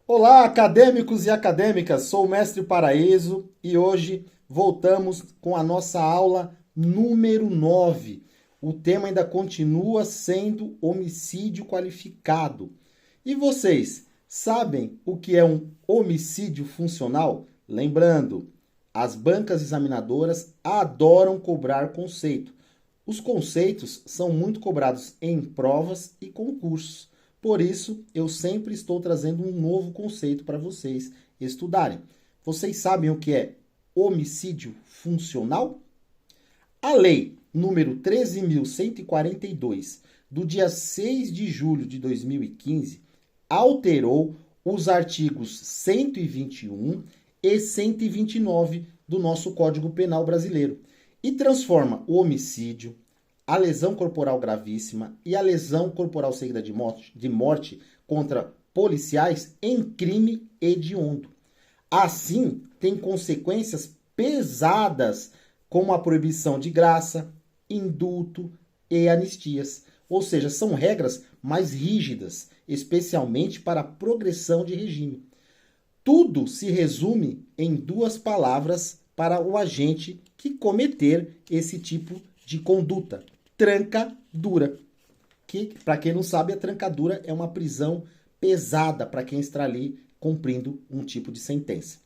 Olá, acadêmicos e acadêmicas, sou o Mestre Paraíso e hoje voltamos com a nossa aula número 9. O tema ainda continua sendo homicídio qualificado. E vocês sabem o que é um homicídio funcional? Lembrando, as bancas examinadoras adoram cobrar conceito. Os conceitos são muito cobrados em provas e concursos. Por isso, eu sempre estou trazendo um novo conceito para vocês estudarem. Vocês sabem o que é homicídio funcional? A lei número 13.142, do dia 6 de julho de 2015, alterou os artigos 121 e 129 do nosso Código Penal brasileiro e transforma o homicídio, a lesão corporal gravíssima e a lesão corporal seguida de morte contra policiais em crime hediondo. Assim, tem consequências pesadas, como a proibição de graça, indulto e anistias. Ou seja, são regras mais rígidas, especialmente para a progressão de regime. Tudo se resume em duas palavras para o agente que cometer esse tipo de conduta: trancadura. Que, para quem não sabe, a trancadura é uma prisão pesada para quem está ali cumprindo um tipo de sentença.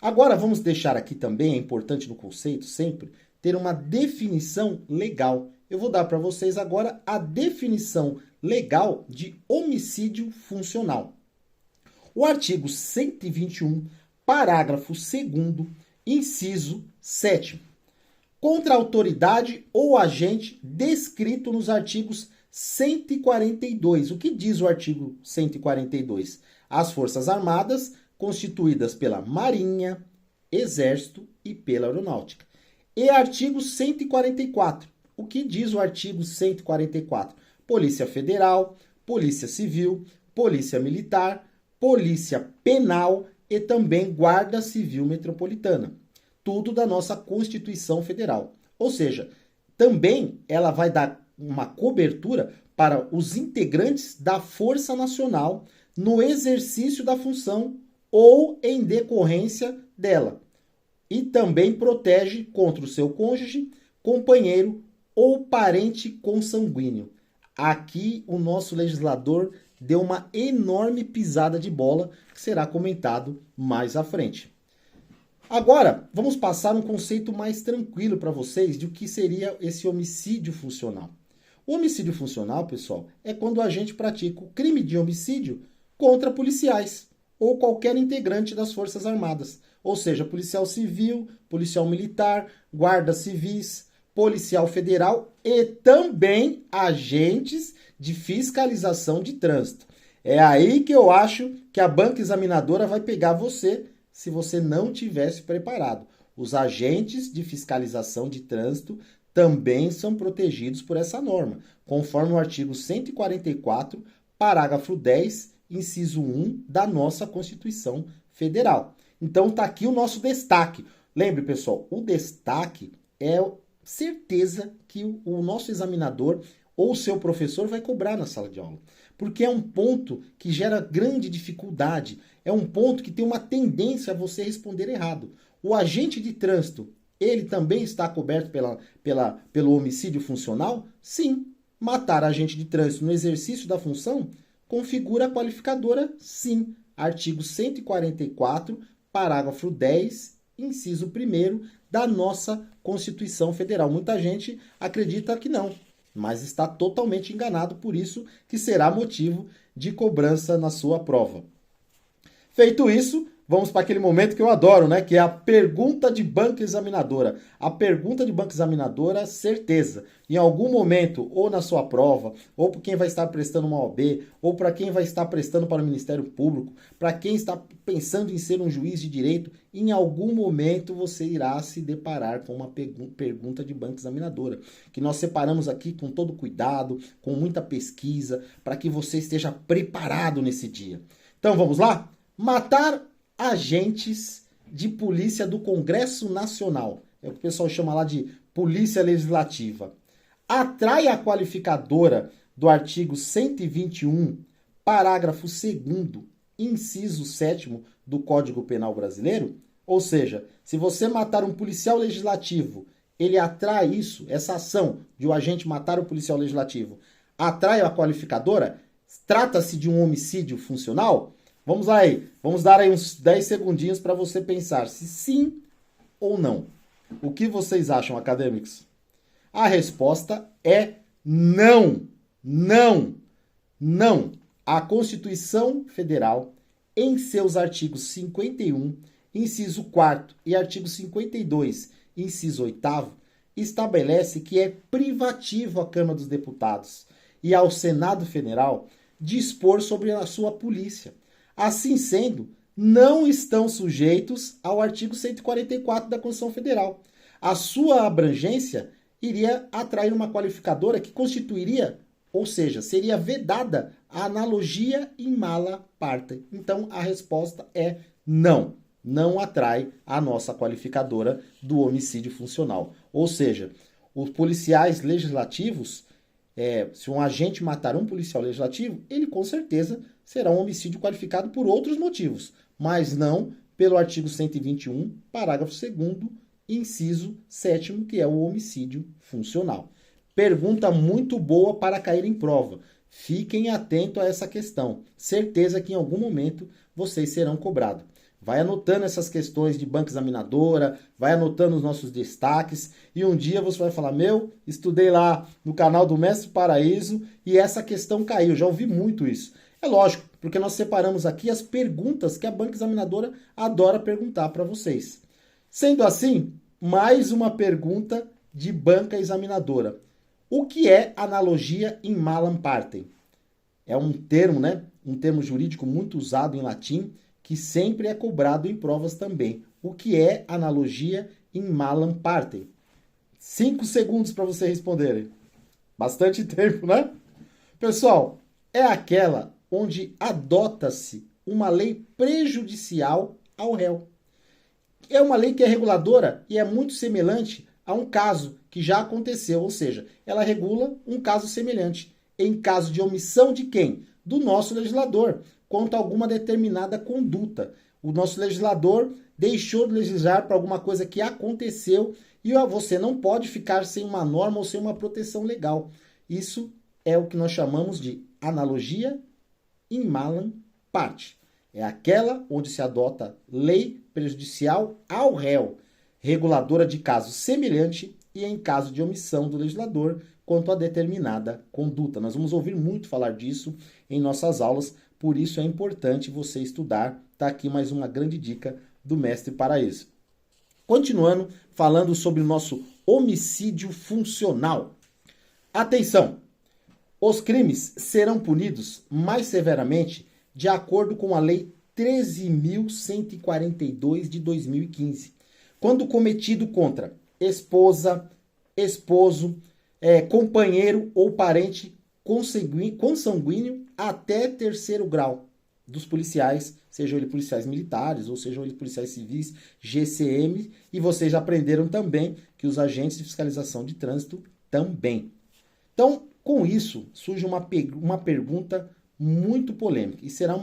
Agora vamos deixar aqui também, é importante no conceito sempre, ter uma definição legal. Eu vou dar para vocês agora a definição legal de homicídio funcional. O artigo 121, parágrafo 2º, inciso 7º. Contra a autoridade ou agente descrito nos artigos 142. O que diz o artigo 142? As Forças Armadas, constituídas pela Marinha, Exército e pela Aeronáutica. E artigo 144. O que diz o artigo 144? Polícia Federal, Polícia Civil, Polícia Militar, Polícia Penal e também Guarda Civil Metropolitana. Tudo da nossa Constituição Federal. Ou seja, também ela vai dar uma cobertura para os integrantes da Força Nacional no exercício da função ou em decorrência dela. E também protege contra o seu cônjuge, companheiro ou parente consanguíneo. Aqui o nosso legislador deu uma enorme pisada de bola, que será comentado mais à frente. Agora, vamos passar um conceito mais tranquilo para vocês de o que seria esse homicídio funcional. O homicídio funcional, pessoal, é quando o agente pratica o crime de homicídio contra policiais ou qualquer integrante das Forças Armadas, ou seja, policial civil, policial militar, guardas civis, policial federal e também agentes de fiscalização de trânsito. É aí que eu acho que a banca examinadora vai pegar você se você não tivesse preparado. Os agentes de fiscalização de trânsito também são protegidos por essa norma, conforme o artigo 144, parágrafo 10, inciso 1 da nossa Constituição Federal. Então tá aqui o nosso destaque. Lembre, pessoal, o destaque é certeza que o nosso examinador ou o seu professor vai cobrar na sala de aula. Porque é um ponto que gera grande dificuldade, é um ponto que tem uma tendência a você responder errado. O agente de trânsito, ele também está coberto pelo homicídio funcional? Sim. Matar agente de trânsito no exercício da função configura a qualificadora? Sim. Artigo 144, parágrafo 10, inciso 1º da nossa Constituição Federal. Muita gente acredita que não, mas está totalmente enganado, por isso que será motivo de cobrança na sua prova. Feito isso, vamos para aquele momento que eu adoro, né? Que é a pergunta de banca examinadora. A pergunta de banca examinadora, certeza. Em algum momento, ou na sua prova, ou para quem vai estar prestando uma OAB, ou para quem vai estar prestando para o Ministério Público, para quem está pensando em ser um juiz de direito, em algum momento você irá se deparar com uma pergunta de banca examinadora, que nós separamos aqui com todo cuidado, com muita pesquisa, para que você esteja preparado nesse dia. Então vamos lá? Matar agentes de polícia do Congresso Nacional, é o que o pessoal chama lá de polícia legislativa, atrai a qualificadora do artigo 121, parágrafo 2º, inciso 7º do Código Penal Brasileiro? Ou seja, se você matar um policial legislativo, ele atrai isso, essa ação de o agente matar o policial legislativo, atrai a qualificadora? Trata-se de um homicídio funcional? Vamos lá aí, vamos dar aí uns 10 segundinhos para você pensar se sim ou não. O que vocês acham, acadêmicos? A resposta é não. Não. Não. A Constituição Federal, em seus artigos 51, inciso 4º e artigo 52, inciso 8º, estabelece que é privativo à Câmara dos Deputados e ao Senado Federal dispor sobre a sua polícia. Assim sendo, não estão sujeitos ao artigo 144 da Constituição Federal. A sua abrangência iria atrair uma qualificadora que constituiria, ou seja, seria vedada a analogia in mala parte. Então, a resposta é não. Não atrai a nossa qualificadora do homicídio funcional. Ou seja, os policiais legislativos, se um agente matar um policial legislativo, ele com certeza será um homicídio qualificado por outros motivos, mas não pelo artigo 121, parágrafo 2º, inciso 7º, que é o homicídio funcional. Pergunta muito boa para cair em prova. Fiquem atentos a essa questão. Certeza que em algum momento vocês serão cobrados. Vai anotando essas questões de banca examinadora, vai anotando os nossos destaques e um dia você vai falar, estudei lá no canal do Mestre Paraíso e essa questão caiu. Já ouvi muito isso. É lógico, porque nós separamos aqui as perguntas que a banca examinadora adora perguntar para vocês. Sendo assim, mais uma pergunta de banca examinadora. O que é analogia in malam partem? É um termo, né? Um termo jurídico muito usado em latim, que sempre é cobrado em provas também. O que é analogia in malam partem? 5 segundos para você responderem. Bastante tempo, né? Pessoal, é aquela onde adota-se uma lei prejudicial ao réu. É uma lei que é reguladora e é muito semelhante a um caso que já aconteceu, ou seja, ela regula um caso semelhante. Em caso de omissão de quem? Do nosso legislador, quanto a alguma determinada conduta. O nosso legislador deixou de legislar para alguma coisa que aconteceu e você não pode ficar sem uma norma ou sem uma proteção legal. Isso é o que nós chamamos de analogia in malam parte. É aquela onde se adota lei prejudicial ao réu, reguladora de caso semelhante e em caso de omissão do legislador quanto a determinada conduta. Nós vamos ouvir muito falar disso em nossas aulas, por isso é importante você estudar. Está aqui mais uma grande dica do Mestre Paraíso. Continuando, falando sobre o nosso homicídio funcional. Atenção! Os crimes serão punidos mais severamente de acordo com a Lei 13.142 de 2015, quando cometido contra esposa, esposo, companheiro ou parente consanguíneo até 3º grau dos policiais, sejam eles policiais militares ou sejam eles policiais civis, GCM, e vocês já aprenderam também que os agentes de fiscalização de trânsito também. Então, com isso, surge uma pergunta muito polêmica, e será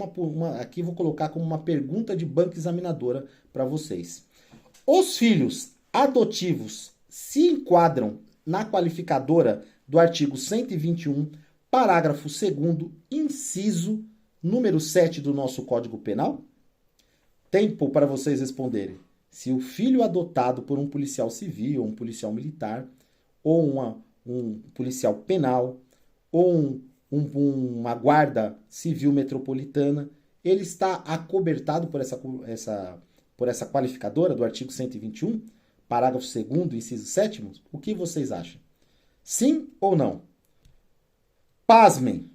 aqui vou colocar como uma pergunta de banca examinadora para vocês. Os filhos adotivos se enquadram na qualificadora do artigo 121, parágrafo 2º, inciso número 7 do nosso Código Penal? Tempo para vocês responderem. Se o filho adotado por um policial civil, um policial militar, ou um policial penal, ou uma guarda civil metropolitana, ele está acobertado por essa qualificadora do artigo 121, parágrafo 2º, inciso 7º? O que vocês acham? Sim ou não? Pasmem!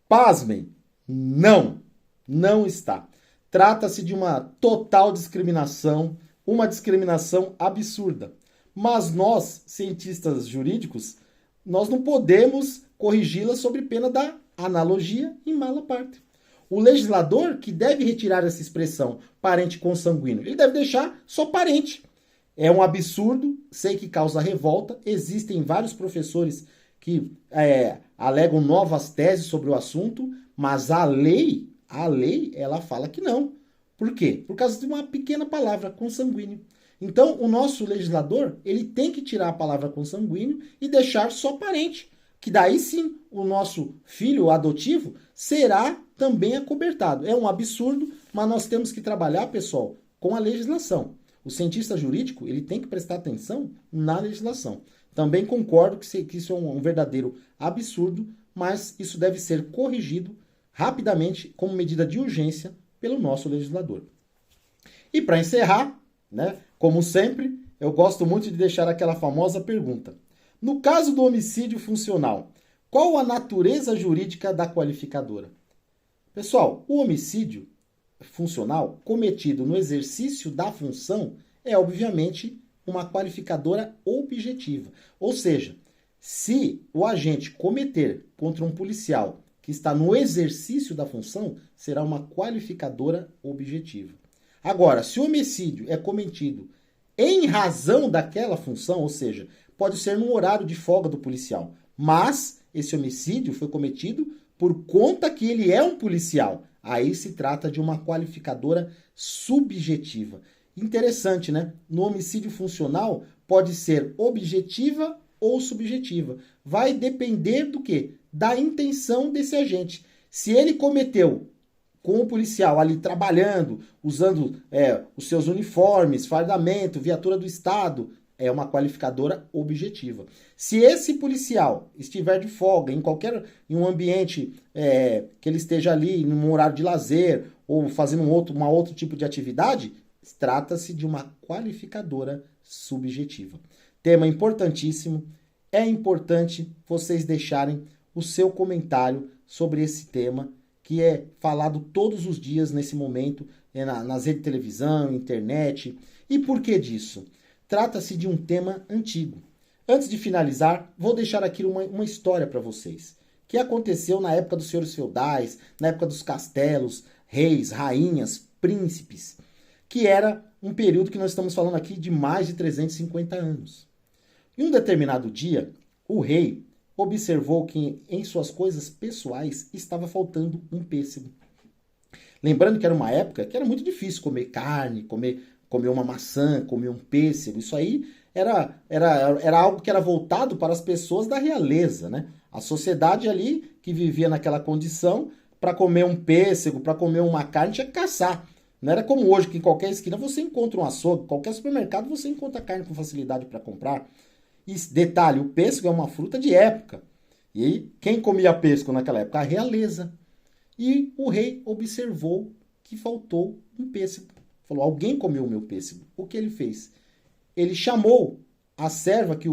Pasmem! Não! Não está. Trata-se de uma total discriminação, uma discriminação absurda. Mas nós, cientistas jurídicos, nós não podemos corrigi-la sob pena da analogia in mala parte. O legislador que deve retirar essa expressão parente consanguíneo, ele deve deixar só parente. É um absurdo, sei que causa revolta, existem vários professores que alegam novas teses sobre o assunto, mas a lei A lei, ela fala que não. Por quê? Por causa de uma pequena palavra, consanguíneo. Então, o nosso legislador, ele tem que tirar a palavra consanguíneo e deixar só parente, que daí sim, o nosso filho adotivo será também acobertado. É um absurdo, mas nós temos que trabalhar, pessoal, com a legislação. O cientista jurídico, ele tem que prestar atenção na legislação. Também concordo que isso é um verdadeiro absurdo, mas isso deve ser corrigido rapidamente como medida de urgência pelo nosso legislador. E para encerrar, né, como sempre, eu gosto muito de deixar aquela famosa pergunta. No caso do homicídio funcional, qual a natureza jurídica da qualificadora? Pessoal, o homicídio funcional cometido no exercício da função é, obviamente, uma qualificadora objetiva. Ou seja, se o agente cometer contra um policial que está no exercício da função, será uma qualificadora objetiva. Agora, se o homicídio é cometido em razão daquela função, ou seja, pode ser no horário de folga do policial, mas esse homicídio foi cometido por conta que ele é um policial. Aí se trata de uma qualificadora subjetiva. Interessante, né? No homicídio funcional pode ser objetiva ou subjetiva. Vai depender do quê? Da intenção desse agente. Se ele cometeu com o policial ali trabalhando, usando os seus uniformes, fardamento, viatura do Estado, é uma qualificadora objetiva. Se esse policial estiver de folga em um ambiente que ele esteja ali, em um horário de lazer, ou fazendo um outro tipo de atividade, trata-se de uma qualificadora subjetiva. Tema importantíssimo. É importante vocês deixarem o seu comentário sobre esse tema, que é falado todos os dias nesse momento, nas redes de televisão, internet. E por que disso? Trata-se de um tema antigo. Antes de finalizar, vou deixar aqui uma história para vocês, que aconteceu na época dos senhores feudais, na época dos castelos, reis, rainhas, príncipes, que era um período que nós estamos falando aqui de mais de 350 anos. Em um determinado dia, o rei observou que em suas coisas pessoais estava faltando um pêssego. Lembrando que era uma época que era muito difícil comer carne, comer uma maçã, comer um pêssego. Isso aí era algo que era voltado para as pessoas da realeza, né? A sociedade ali que vivia naquela condição, para comer um pêssego, para comer uma carne, tinha que caçar. Não era como hoje, que em qualquer esquina você encontra um açougue, qualquer supermercado você encontra carne com facilidade para comprar. E detalhe, o pêssego é uma fruta de época. E quem comia pêssego naquela época? A realeza. E o rei observou que faltou um pêssego. Falou, alguém comeu o meu pêssego. O que ele fez? Ele chamou a serva que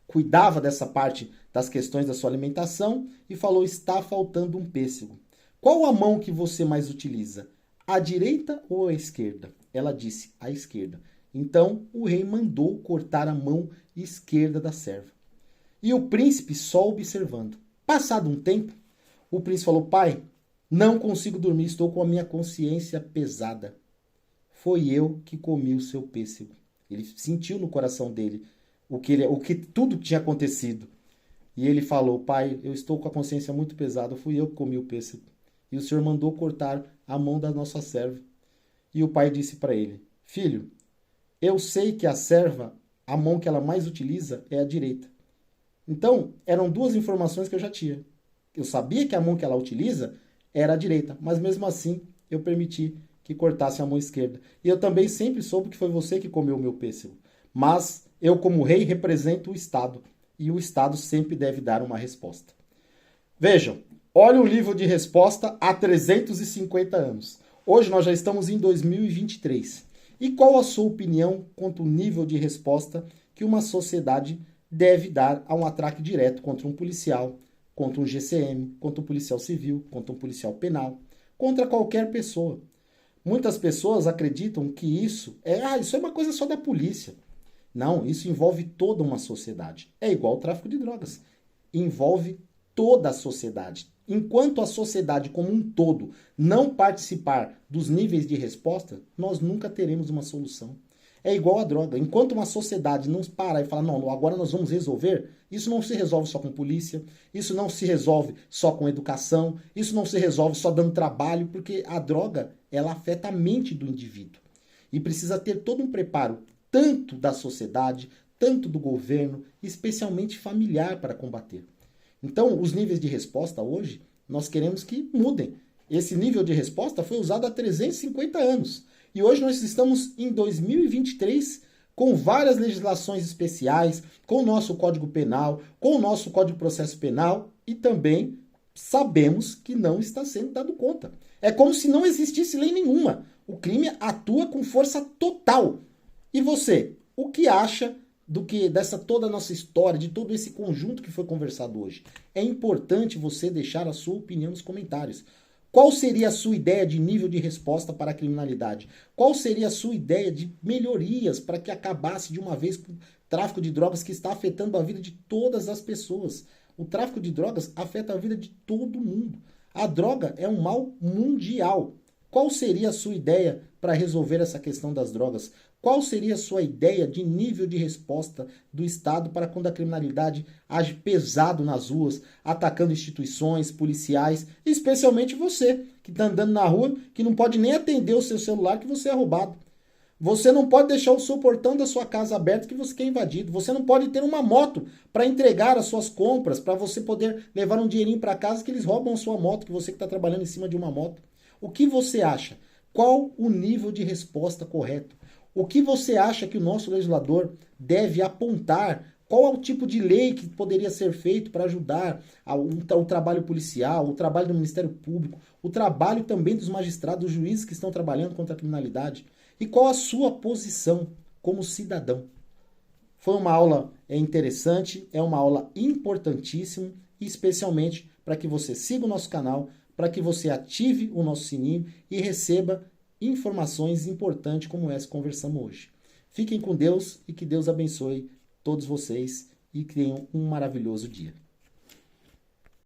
cuidava dessa parte das questões da sua alimentação e falou, está faltando um pêssego. Qual a mão que você mais utiliza? A direita ou a esquerda? Ela disse, a esquerda. Então, o rei mandou cortar a mão esquerda da serva. E o príncipe só observando. Passado um tempo, o príncipe falou, pai, não consigo dormir, estou com a minha consciência pesada. Foi eu que comi o seu pêssego. Ele sentiu no coração dele tudo que tinha acontecido. E ele falou, pai, eu estou com a consciência muito pesada, fui eu que comi o pêssego. E o senhor mandou cortar a mão da nossa serva. E o pai disse para ele, filho, eu sei que a serva, a mão que ela mais utiliza é a direita. Então, eram duas informações que eu já tinha. Eu sabia que a mão que ela utiliza era a direita, mas mesmo assim eu permiti que cortasse a mão esquerda. E eu também sempre soube que foi você que comeu o meu pêssego. Mas eu, como rei, represento o Estado. E o Estado sempre deve dar uma resposta. Vejam, olha o livro de resposta há 350 anos. Hoje nós já estamos em 2023. E qual a sua opinião quanto ao nível de resposta que uma sociedade deve dar a um ataque direto contra um policial, contra um GCM, contra um policial civil, contra um policial penal, contra qualquer pessoa? Muitas pessoas acreditam que isso é uma coisa só da polícia. Não, isso envolve toda uma sociedade. É igual ao tráfico de drogas. Envolve toda a sociedade. Enquanto a sociedade como um todo não participar dos níveis de resposta, nós nunca teremos uma solução. É igual a droga. Enquanto uma sociedade não parar e falar, não, agora nós vamos resolver, isso não se resolve só com polícia, isso não se resolve só com educação, isso não se resolve só dando trabalho, porque a droga, ela afeta a mente do indivíduo. E precisa ter todo um preparo, tanto da sociedade, tanto do governo, especialmente familiar, para combater. Então, os níveis de resposta hoje, nós queremos que mudem. Esse nível de resposta foi usado há 350 anos. E hoje nós estamos em 2023 com várias legislações especiais, com o nosso Código Penal, com o nosso Código de Processo Penal e também sabemos que não está sendo dado conta. É como se não existisse lei nenhuma. O crime atua com força total. E você, o que acha dessa toda a nossa história, de todo esse conjunto que foi conversado hoje? É importante você deixar a sua opinião nos comentários. Qual seria a sua ideia de nível de resposta para a criminalidade? Qual seria a sua ideia de melhorias para que acabasse de uma vez com o tráfico de drogas que está afetando a vida de todas as pessoas? O tráfico de drogas afeta a vida de todo mundo. A droga é um mal mundial. Qual seria a sua ideia para resolver essa questão das drogas? Qual seria a sua ideia de nível de resposta do Estado para quando a criminalidade age pesado nas ruas, atacando instituições, policiais, especialmente você, que está andando na rua, que não pode nem atender o seu celular, que você é roubado. Você não pode deixar o seu portão da sua casa aberto, que você quer invadido. Você não pode ter uma moto para entregar as suas compras, para você poder levar um dinheirinho para casa, que eles roubam a sua moto, que você que está trabalhando em cima de uma moto. O que você acha? Qual o nível de resposta correto? O que você acha que o nosso legislador deve apontar? Qual é o tipo de lei que poderia ser feito para ajudar o trabalho policial, o trabalho do Ministério Público, o trabalho também dos magistrados, dos juízes que estão trabalhando contra a criminalidade? E qual a sua posição como cidadão? Foi uma aula interessante, é uma aula importantíssima, especialmente para que você siga o nosso canal, para que você ative o nosso sininho e receba informações importantes como essa que conversamos hoje. Fiquem com Deus e que Deus abençoe todos vocês e tenham um maravilhoso dia.